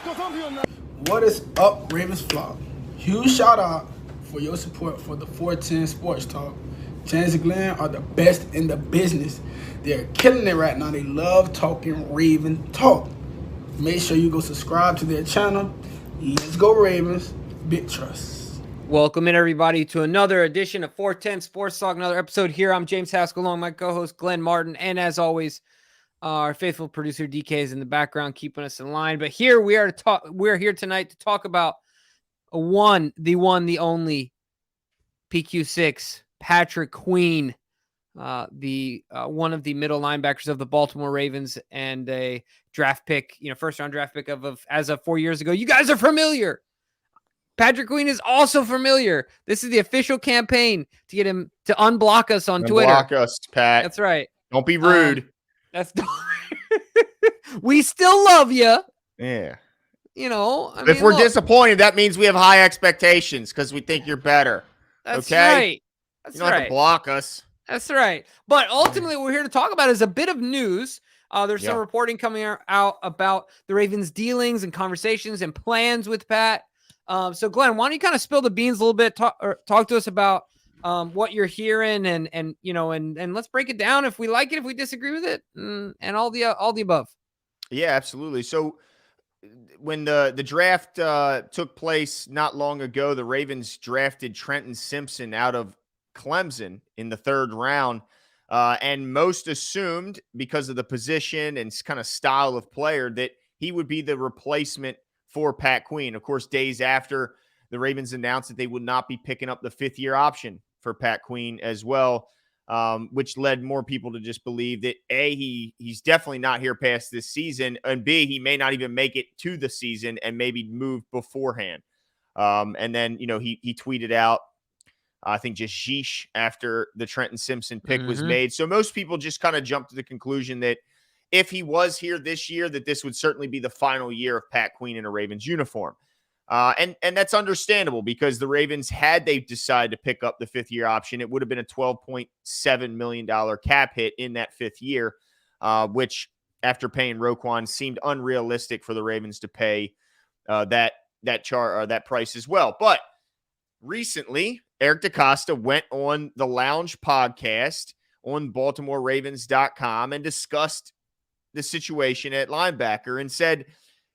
What is up, RavensFlock? Huge shout out for your support for the 410 Sports Talk. Chance and Glenn are the best in the business. They're killing it right now. They love talking Raven talk. Make sure you go subscribe to their channel. Let's go Ravens. Big trust. Welcome in, everybody, to another edition of 410 Sports Talk, another episode here. I'm James Haskell, along with my co-host Glenn Martin, and as always, our faithful producer DK is in the background, keeping us in line. But here we are to talk. We're here tonight to talk about the only PQ6, Patrick Queen, the one of the middle linebackers of the Baltimore Ravens, and a draft pick, first round draft pick as of 4 years ago. You guys are familiar. Patrick Queen is also familiar. This is the official campaign to get him to unblock us on Twitter. Unblock us, Pat. That's right. Don't be rude. We still love you. Yeah. If we're disappointed, that means we have high expectations because we think you're better. That's okay? Right. That's you don't have to block us. That's right. But ultimately, what we're here to talk about is a bit of news. There's some reporting coming out about the Ravens' dealings and conversations and plans with Pat. So, Glenn, why don't you kind of spill the beans a little bit? Talk to us about what you're hearing, and let's break it down. If we like it, if we disagree with it, and all the above. Yeah, absolutely. So, when the draft took place not long ago, the Ravens drafted Trenton Simpson out of Clemson in the third round, and most assumed because of the position and kind of style of player that he would be the replacement for Pat Queen. Of course, days after, the Ravens announced that they would not be picking up the fifth-year option for Pat Queen as well, which led more people to just believe that, A, he's definitely not here past this season, and B, he may not even make it to the season and maybe move beforehand. And then, he tweeted out, I think just sheesh after the Trenton Simpson pick was made. So most people just kind of jumped to the conclusion that if he was here this year, that this would certainly be the final year of Pat Queen in a Ravens uniform. And that's understandable because the Ravens, had they decided to pick up the fifth-year option, it would have been a $12.7 million cap hit in that fifth year, which, after paying Roquan, seemed unrealistic for the Ravens to pay that price as well. But recently, Eric DeCosta went on the Lounge podcast on BaltimoreRavens.com and discussed the situation at linebacker and said,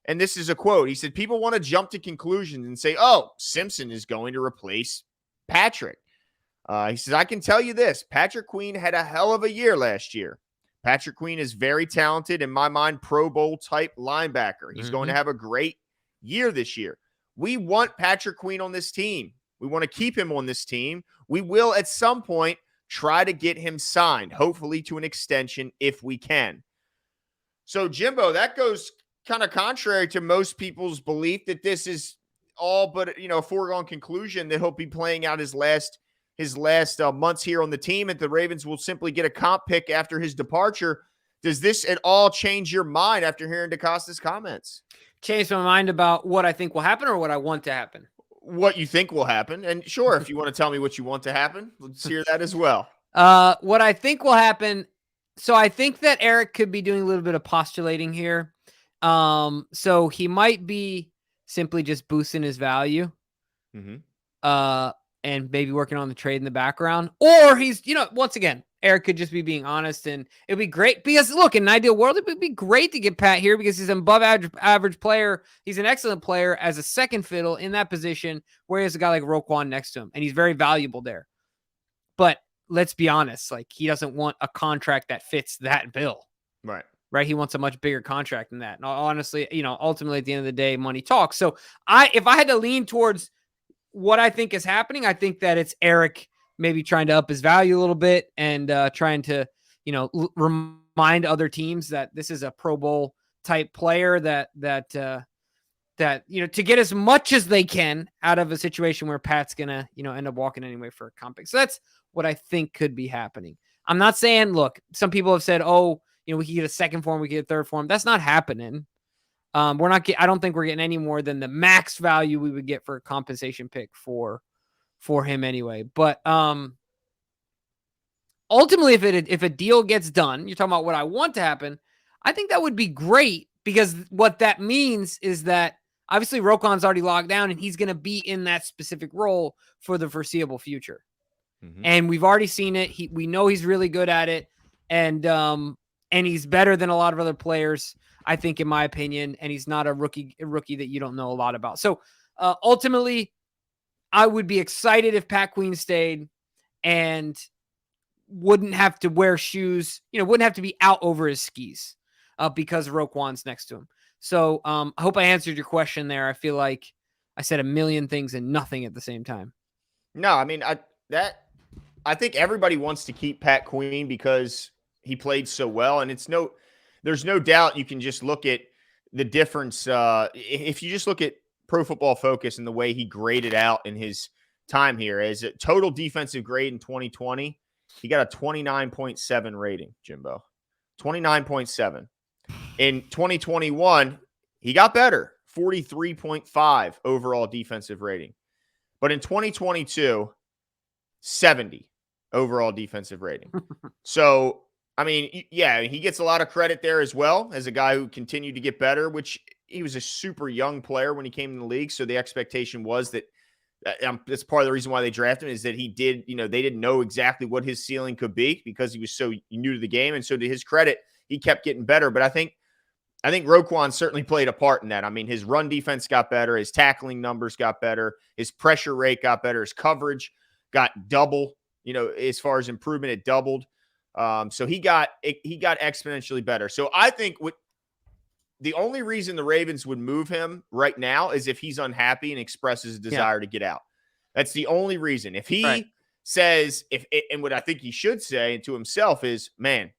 and this is a quote, he said, people want to jump to conclusions and say, oh, Simpson is going to replace Patrick. He says, I can tell you this, Patrick Queen had a hell of a year last year. Patrick Queen is very talented, in my mind, Pro Bowl type linebacker. He's going to have a great year this year. We want Patrick Queen on this team. We want to keep him on this team. We will at some point try to get him signed, hopefully to an extension if we can. So, Jimbo, that goes kind of contrary to most people's belief that this is all but, a foregone conclusion that he'll be playing out his last months here on the team, and the Ravens will simply get a comp pick after his departure. Does this at all change your mind after hearing DeCosta's comments? Change my mind about what I think will happen or what I want to happen? What you think will happen. And sure, if you want to tell me what you want to happen, let's hear that as well. What I think will happen. So I think that Eric could be doing a little bit of postulating here. So he might be simply just boosting his value. And maybe working on the trade in the background, or he's, once again, Eric could just be being honest, and it'd be great because, look, in an ideal world, it would be great to get Pat here because he's an above average player. He's an excellent player as a second fiddle in that position where he has a guy like Roquan next to him, and he's very valuable there. But let's be honest, like, he doesn't want a contract that fits that bill. Right. He wants a much bigger contract than that. And honestly, ultimately at the end of the day, money talks. So if I had to lean towards what I think is happening, I think that it's Eric maybe trying to up his value a little bit and trying to, remind other teams that this is a Pro Bowl type player that to get as much as they can out of a situation where Pat's going to, end up walking anyway for a comp pick. So that's what I think could be happening. I'm not saying, look, some people have said, oh, we could get a second for him, we could get a third for him. That's not happening. I don't think we're getting any more than the max value we would get for a compensation pick for him anyway. But ultimately, if a deal gets done, you're talking about what I want to happen. I think that would be great because what that means is that Obviously, Roquan's already locked down, and he's going to be in that specific role for the foreseeable future. Mm-hmm. And we've already seen it. We know he's really good at it, and he's better than a lot of other players, I think, in my opinion. And he's not a rookie that you don't know a lot about. So ultimately, I would be excited if Pat Queen stayed and wouldn't have to wear shoes, wouldn't have to be out over his skis because Roquan's next to him. So I hope I answered your question there. I feel like I said a million things and nothing at the same time. No, I mean, I think everybody wants to keep Pat Queen because he played so well. And there's no doubt you can just look at the difference. If you just look at Pro Football Focus and the way he graded out in his time here as a total defensive grade in 2020, he got a 29.7 rating, Jimbo. 29.7. In 2021, he got better, 43.5 overall defensive rating. But in 2022, 70 overall defensive rating. So, I mean, yeah, he gets a lot of credit there as well as a guy who continued to get better, which he was a super young player when he came in the league. So the expectation was that that's part of the reason why they drafted him is that he did, they didn't know exactly what his ceiling could be because he was so new to the game. And so to his credit, he kept getting better. But I think Roquan certainly played a part in that. I mean, his run defense got better. His tackling numbers got better. His pressure rate got better. His coverage got double, as far as improvement, it doubled. So he got exponentially better. So I think the only reason the Ravens would move him right now is if he's unhappy and expresses a desire to get out. That's the only reason. If he says, and what I think he should say to himself is, man,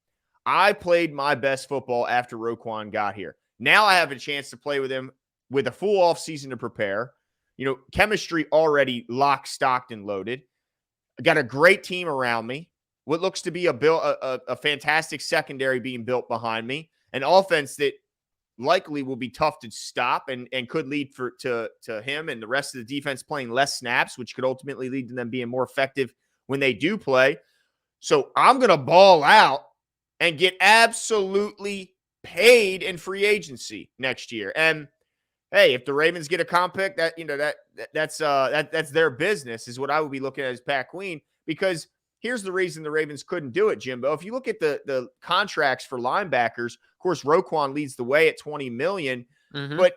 I played my best football after Roquan got here. Now I have a chance to play with him with a full off season to prepare. Chemistry already locked, stocked, and loaded. I got a great team around me. What looks to be a fantastic secondary being built behind me. An offense that likely will be tough to stop and could lead to him and the rest of the defense playing less snaps, which could ultimately lead to them being more effective when they do play. So I'm going to ball out and get absolutely paid in free agency next year. And hey, if the Ravens get a comp pick, that's their business, is what I would be looking at as Pat Queen. Because here's the reason the Ravens couldn't do it, Jimbo. If you look at the contracts for linebackers, of course, Roquan leads the way at $20 million. Mm-hmm. But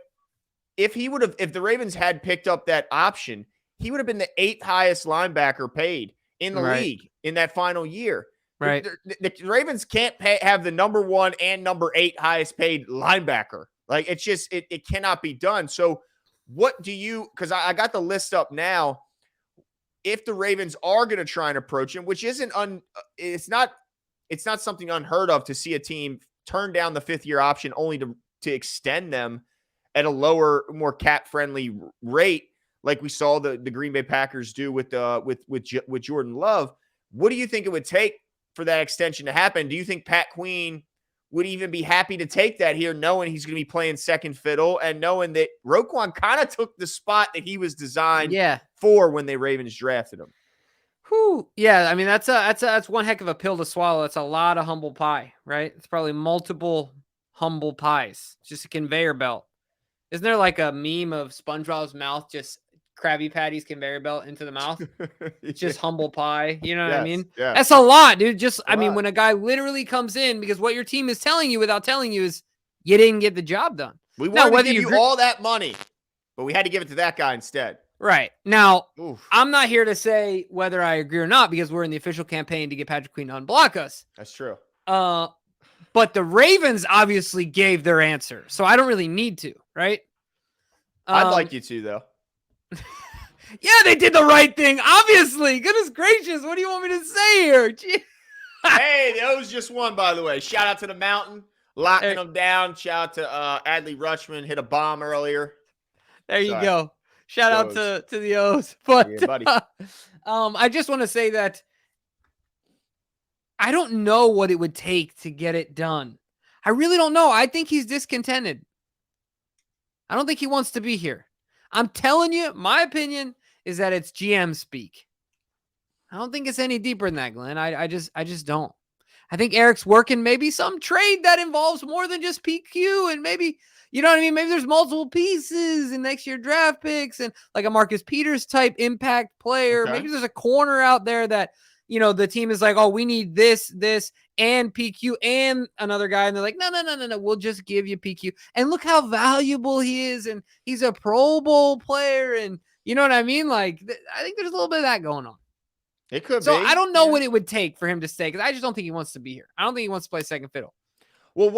if the Ravens had picked up that option, he would have been the 8th highest linebacker paid in the league in that final year. Right. The Ravens can't have the number 1 and number 8 highest paid linebacker. Like, it's just, it cannot be done. So what do you, because I got the list up now. If the Ravens are going to try and approach him, which it's not something unheard of to see a team turn down the 5th-year option only to extend them at a lower, more cap-friendly rate, like we saw the Green Bay Packers do with Jordan Love. What do you think it would take for that extension to happen? Do you think Pat Queen would even be happy to take that here, knowing he's going to be playing second fiddle and knowing that Roquan kind of took the spot that he was designed for when the Ravens drafted him? Whew. Yeah, I mean, that's one heck of a pill to swallow. It's a lot of humble pie, right? It's probably multiple humble pies. It's just a conveyor belt. Isn't there like a meme of SpongeBob's mouth, just Krabby Patty's conveyor belt into the mouth? It's just humble pie. You know what I mean? Yeah. That's a lot, dude. I mean, when a guy literally comes in, because what your team is telling you without telling you is you didn't get the job done. We wanted to give you all that money, but we had to give it to that guy instead. Right. Now, I'm not here to say whether I agree or not, because we're in the official campaign to get Patrick Queen to unblock us. That's true. But the Ravens obviously gave their answer, so I don't really need to, right? I'd like you to, though. Yeah, they did the right thing, obviously. Goodness gracious, what do you want me to say here? Hey, the O's just won, by the way. Shout out to the Mountain, locking them down. Shout out to Adley Rutschman, hit a bomb earlier. There you go. Shout out to the O's. But yeah, buddy. I just want to say that I don't know what it would take to get it done. I really don't know. I think he's discontented. I don't think he wants to be here. I'm telling you, my opinion is that it's GM speak. I don't think it's any deeper than that, Glenn. I just don't. I think Eric's working maybe some trade that involves more than just PQ, and maybe, You know what I mean? Maybe there's multiple pieces in next year draft picks and like a Marcus Peters type impact player. Okay. Maybe there's a corner out there that, you know, the team is like, oh, we need this, and PQ and another guy. And they're like, no. We'll just give you PQ. And look how valuable he is. And he's a Pro Bowl player. And you know what I mean? Like, I think there's a little bit of that going on. It could be. So I don't know what it would take for him to stay because I just don't think he wants to be here. I don't think he wants to play second fiddle. Well,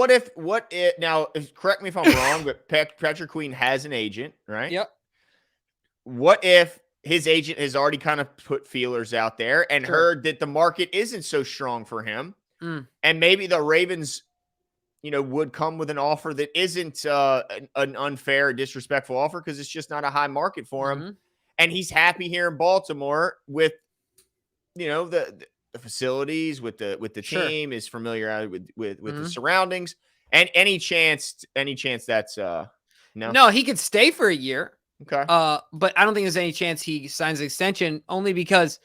now, correct me if I'm wrong, but Patrick Queen has an agent, right? Yep. What if his agent has already kind of put feelers out there and heard that the market isn't so strong for him? And maybe the Ravens, you know, would come with an offer that isn't an unfair, disrespectful offer because it's just not a high market for him. And he's happy here in Baltimore with, you know, the facilities, with the team, is familiar with the surroundings, and any chance that's no, he could stay for a year. Okay. But I don't think there's any chance he signs an extension, only because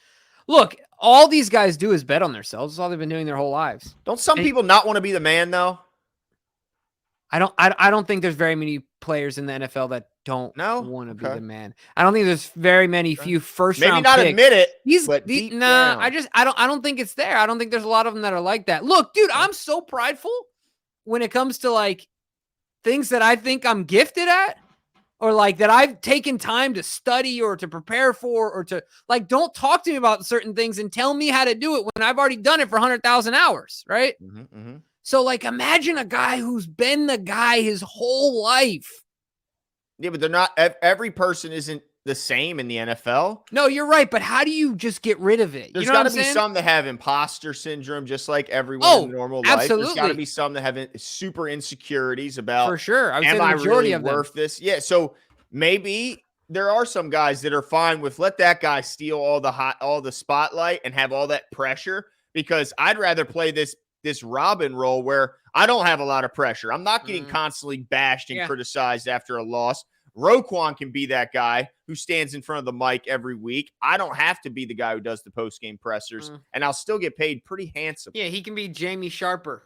look, all these guys do is bet on themselves. That's all they've been doing their whole lives. Don't some people not want to be the man though? I don't think there's very many players in the NFL that don't want to be the man. I don't think there's very many few first round maybe not picks. admit it. I don't think it's there. I don't think there's a lot of them that are like that. Look, dude, I'm so prideful when it comes to like things that I think I'm gifted at, or like that I've taken time to study or to prepare for, or to like, don't talk to me about certain things and tell me how to do it when I've already done it for 100,000 hours. Right. So like, imagine a guy who's been the guy his whole life. Yeah, but they're not. Every person isn't the same in the NFL. No, you're right. But how do you just get rid of it? There's got to be some that have imposter syndrome, just like everyone in normal life. There's got to be some that have super insecurities about, for sure. I would say am the I majority really of them. worth this? Yeah. So maybe there are some guys that are fine with let that guy steal all the spotlight and have all that pressure, because I'd rather play this Robin role where I don't have a lot of pressure. I'm not getting constantly bashed and criticized after a loss. Roquan can be that guy who stands in front of the mic every week. I don't have to be the guy who does the post-game pressers, and I'll still get paid pretty handsome. Yeah, he can be Jamie Sharper.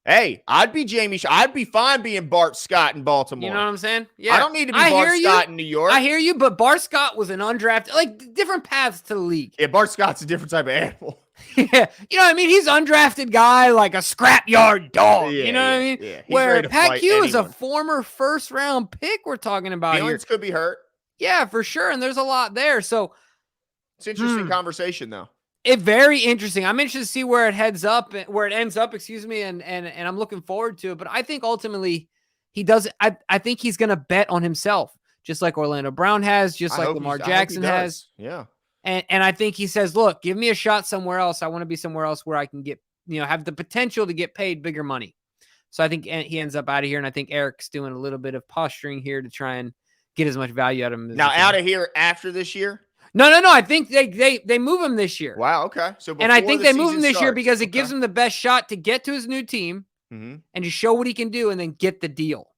Hey, I'd be Jamie. I'd be fine being Bart Scott in Baltimore. You know what I'm saying? Yeah. I don't need to be Bart Scott in New York. I hear you, but Bart Scott was an undrafted, like different paths to the league. Yeah, Bart Scott's a different type of animal. Yeah, you know what I mean? He's an undrafted guy, like a scrapyard dog. You know what I mean? Yeah. Where Pat Q is a former first-round pick we're talking about here. Could be hurt. Yeah, for sure, and there's a lot there. So it's an interesting conversation, though. Very interesting. I'm interested to see where it ends up, excuse me, and I'm looking forward to it. But I think ultimately he does. I think he's going to bet on himself, just like Orlando Brown has, just like Lamar Jackson has. Yeah. And I think he says, look, give me a shot somewhere else. I want to be somewhere else where I can get, have the potential to get paid bigger money. So I think he ends up out of here. And I think Eric's doing a little bit of posturing here to try and get as much value out of him. Now out of here after this year? No. I think they move him this year. Wow. Okay. So and I think they move him this year because it gives him the best shot to get to his new team and to show what he can do and then get the deal.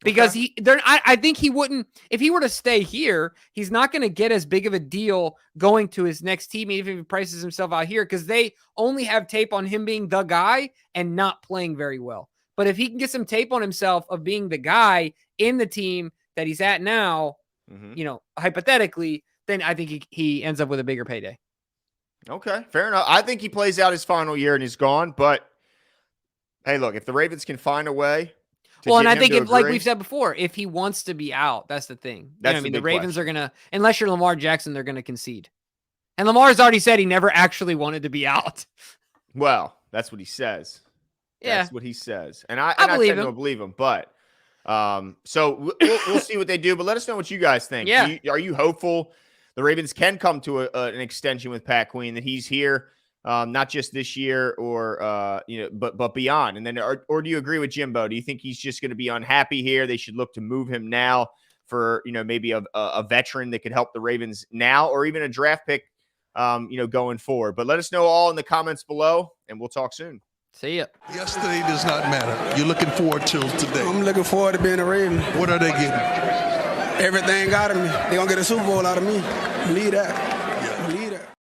Because I think he wouldn't, if he were to stay here, he's not going to get as big of a deal going to his next team, even if he prices himself out here, because they only have tape on him being the guy and not playing very well. But if he can get some tape on himself of being the guy in the team that he's at now, hypothetically, then I think he ends up with a bigger payday. Okay, fair enough. I think he plays out his final year and he's gone. But hey, look, if the Ravens can find a way. Well, and I think like we've said before, if he wants to be out, that's the thing. The Ravens are going to, unless you're Lamar Jackson, they're going to concede. And Lamar's already said he never actually wanted to be out. Well, that's what he says. Yeah. That's what he says. And I tend to believe him. But so we'll see what they do. But let us know what you guys think. Yeah. Are you hopeful the Ravens can come to an extension with Pat Queen, that he's here? Not just this year or, but beyond. And then, or do you agree with Jimbo? Do you think he's just going to be unhappy here? They should look to move him now for, maybe a veteran that could help the Ravens now, or even a draft pick, going forward. But let us know all in the comments below, and we'll talk soon. See ya. Yesterday does not matter. You're looking forward to today. I'm looking forward to being a Raven. What are they getting? Everything out of me. They're going to get a Super Bowl out of me. Believe that.